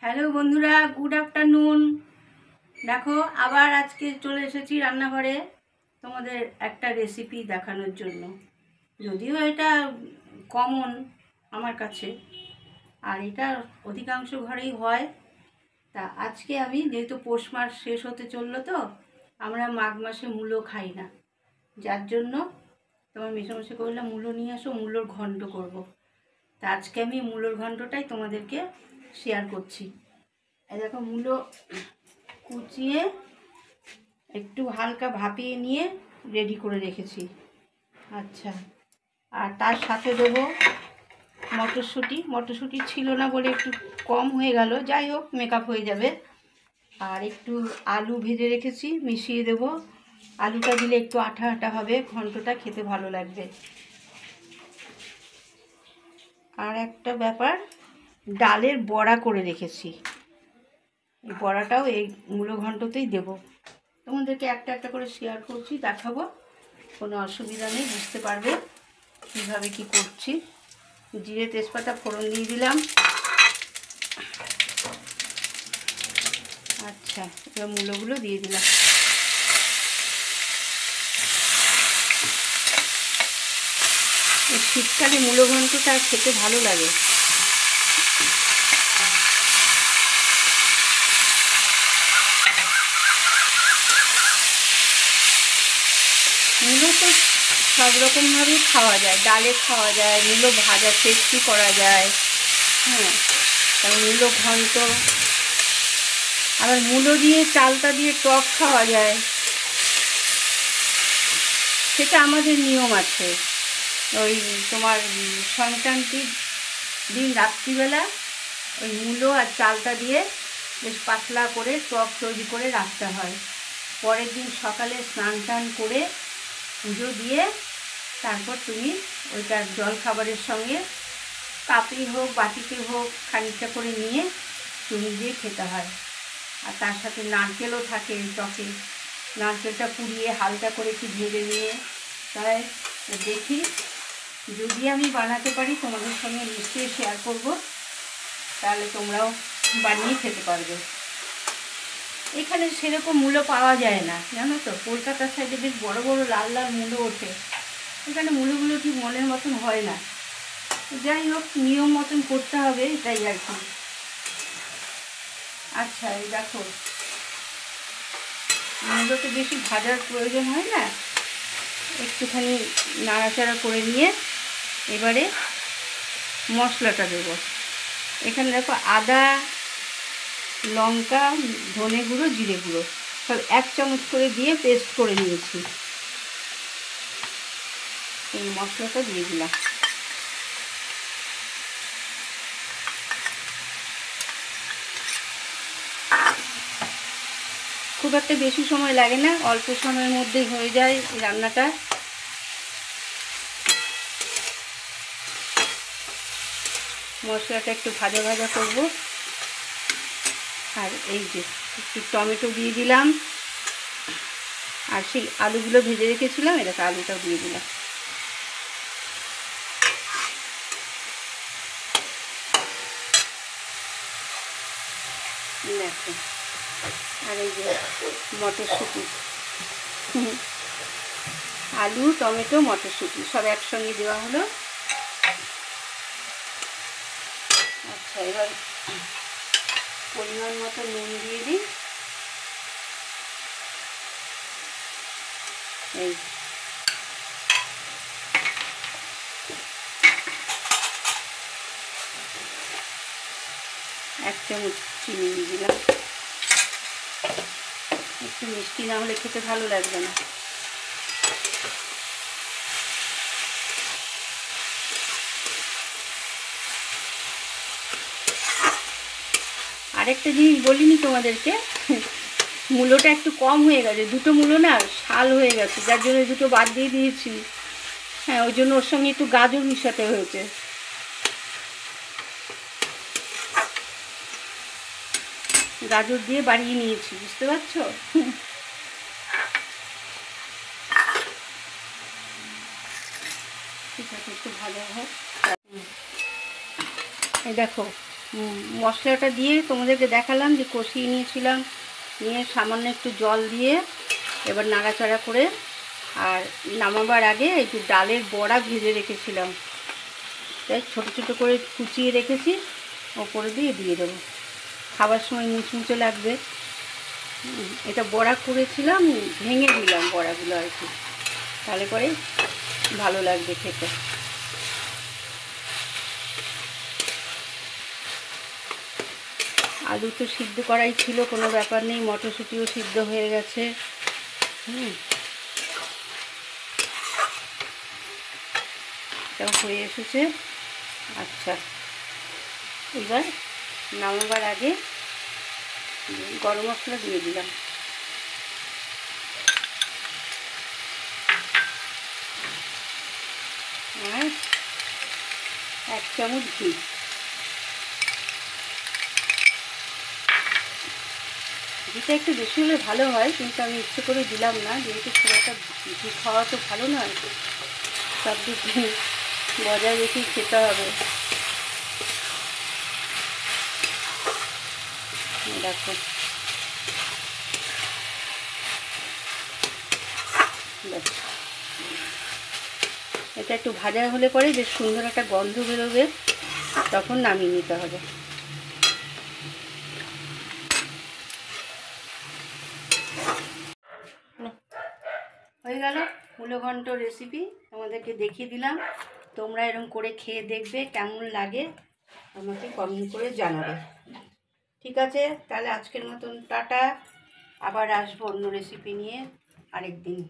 Hello বন্ধুরা, good afternoon. দেখো আবার আজকে চলে এসেছি রান্নাঘরে তোমাদের একটা রেসিপি দেখানোর জন্য। যদিও এটা কমন আমার কাছে, আর এটা অধিকাংশ ঘরেই হয়। তা আজকে আমি যেহেতু পৌষ মাস শেষ হতে চললো, তো আমরা মাঘ মাসে মূলো খাই না, যার জন্য তোমার মেসোমশাই করলাম মূলো নিয়ে আসো, মূলোর ঘন্ট করব। তা আজকে আমি মূলোর ঘন্টটাই তোমাদেরকে শেয়ার করছি। এই দেখো, মূলো কুচিয়ে একটু হালকা ভাপিয়ে নিয়ে রেডি করে রেখেছি। আচ্ছা, আর তার সাথে দেবো মটরশুঁটি। মটরশুঁটি ছিল না বলে একটু কম হয়ে গেল, যাই হোক মেকআপ হয়ে যাবে। আর একটু আলু ভেজে রেখেছি, মিশিয়ে দেব। আলুটা দিলে একটু আঠা আঠা হবে, ঘন্টটা খেতে ভালো লাগবে। আর একটা ব্যাপার, ডালের বড়া করে রেখেছি, এই বড়াটাও এই মূলো ঘন্টতেই দেবো। তোমাদেরকে একটা একটা করে শেয়ার করছি, দেখাবো, কোনো অসুবিধা নেই, বুঝতে পারবে কীভাবে কি করছি। জিরে তেজপাতা ফোড়ন দিয়ে দিলাম। আচ্ছা, এবার মূলোগুলো দিয়ে দিলাম। এই শীতকালে মূলো ঘন্টটা খেতে ভালো লাগে। মূলো তো সব রকমভাবেই খাওয়া যায়, ডালে খাওয়া যায়, মূলো ভাজা টেস্টি করা যায়। হ্যাঁ, তারপর মূলো ঘন্ট, আবার মূলো দিয়ে চালটা দিয়ে টক খাওয়া যায়। সেটা আমাদের নিয়ম আছে। ওই তোমার সংক্রান্তির দিন রাত্রিবেলা ওই মূলো আর চালটা দিয়ে বেশ পাতলা করে টক তৈরি করে রাখতে হয়। পরের দিন সকালে স্নান টান করে পুজো দিয়ে তারপর তুমি ওইটা জল খাবারের সঙ্গে কাপড়ি হোক বাটিতে হোক খানিকটা করে নিয়ে চুনি দিয়ে খেতে হয়। আর তার সাথে নারকেলও থাকে টকে, নারকেলটা পুড়িয়ে হালকা করে একটু ভেজে নিয়ে, তাই দেখি যদি আমি বানাতে পারি তোমাদের সঙ্গে নিশ্চয়ই শেয়ার করব, তাহলে তোমরাও বানিয়ে খেতে পারবে। এখানে সেরকম মূলো পাওয়া যায় না, জানো তো, কলকাতার সাইডে বেশ বড় বড় লাল লাল মূলো ওঠে, এখানে মূলোগুলো ঠিক মনের মতন হয় না। যাই হোক, নিয়ম মতন করতে হবে, এটাই আর কি। আচ্ছা, এই দেখো, মূলোতে বেশি ভাজার প্রয়োজন হয় না, একটুখানি নাড়াচাড়া করে নিয়ে এবারে মশলাটা দেবো। এখানে দেখো আদা, লঙ্কা, ধনে গুঁড়ো, জিরে গুঁড়ো সব 1 চামচ করে দিয়ে পেস্ট করে নিয়েছি। এই মশলাটা দিয়ে দিলাম। খুব একটা বেশি সময় লাগে না, অল্প সময়ের মধ্যেই হয়ে যায় এই রান্নাটা। মশলাটা একটু ভাজা ভাজা করব। আর এই যে একটু টমেটো দিয়ে দিলাম, আর সেই আলুগুলো ভেজে রেখেছিলাম, এটাকে আলুটাও দিয়ে দিলাম। দেখো, আর এই যে মটরশুঁটি, আলু টমেটো মটরশুঁটি সব একসঙ্গে দেওয়া হলো। আচ্ছা, এবার পরিমাণ মতো নুন দিয়ে দিই। এই 1 চামচ চিনি দিয়ে দিলাম। একটু মিষ্টি না হলে খেতে ভালো লাগবে না। আরেকটা জিনিস বলিনি তোমাদেরকে, মূলোটা একটু কম হয়ে গেছে, 2টো মূলো না শাল হয়ে গেছে, যার জন্য 2টো বাদ দিয়ে দিয়েছি। হ্যাঁ, ওই জন্য ওর সঙ্গে একটু গাজর মিশাতে হয়েছে। গাজর দিয়ে বাড়িয়ে নিয়েছি, বুঝতে পারছো। ঠিক আছে, একটু ভালো হোক। এই দেখো, মশলাটা দিয়ে তোমাদেরকে দেখালাম যে কষিয়ে নিয়েছিলাম, নিয়ে সামান্য একটু জল দিয়ে এবার নাড়াচাড়া করে, আর নামাবার আগে একটু ডালের বড়া ভেজে রেখেছিলাম, তাই ছোটো ছোটো করে কুচিয়ে রেখেছি, ওপরে দিয়ে দেবো। খাবার সময় মুচমুচে লাগবে। এটা বড়া করেছিলাম, ভেঙে দিলাম বড়াগুলো আর কি, তাহলে করে ভালো লাগবে খেতে। আলু তো সিদ্ধ করাই ছিল, কোনো ব্যাপার নেই, মটরশুঁটিও সিদ্ধ হয়ে গেছে। এটাও হয়ে এসেছে। আচ্ছা, এবার নামাবার আগে গরম মশলা দিয়ে দিলাম, আর 1 চামচ ঘি। ঘিটা একটু বেশি হলে ভালো হয়, কিন্তু আমি ইচ্ছে করে দিলাম না, যেহেতু খুব একটা ঘি খাওয়া তো ভালো নয়, সব দিক বজায় রেখেই খেতে হবে। দেখো, এটা একটু ভাজা হলে পরে বেশ সুন্দর একটা গন্ধ বেরোবে, তখন নামিয়ে নিতে হবে। হয়ে গেল মূলো ঘন্ট রেসিপি, তোমাদেরকে দেখিয়ে দিলাম। তোমরা এরকম করে খেয়ে দেখবে, কেমন লাগে আমাকে কমেন্ট করে জানাবে। ঠিক আছে, তাহলে আজকের মতন টাটা। আবার আসবো অন্য রেসিপি নিয়ে আরেকদিন।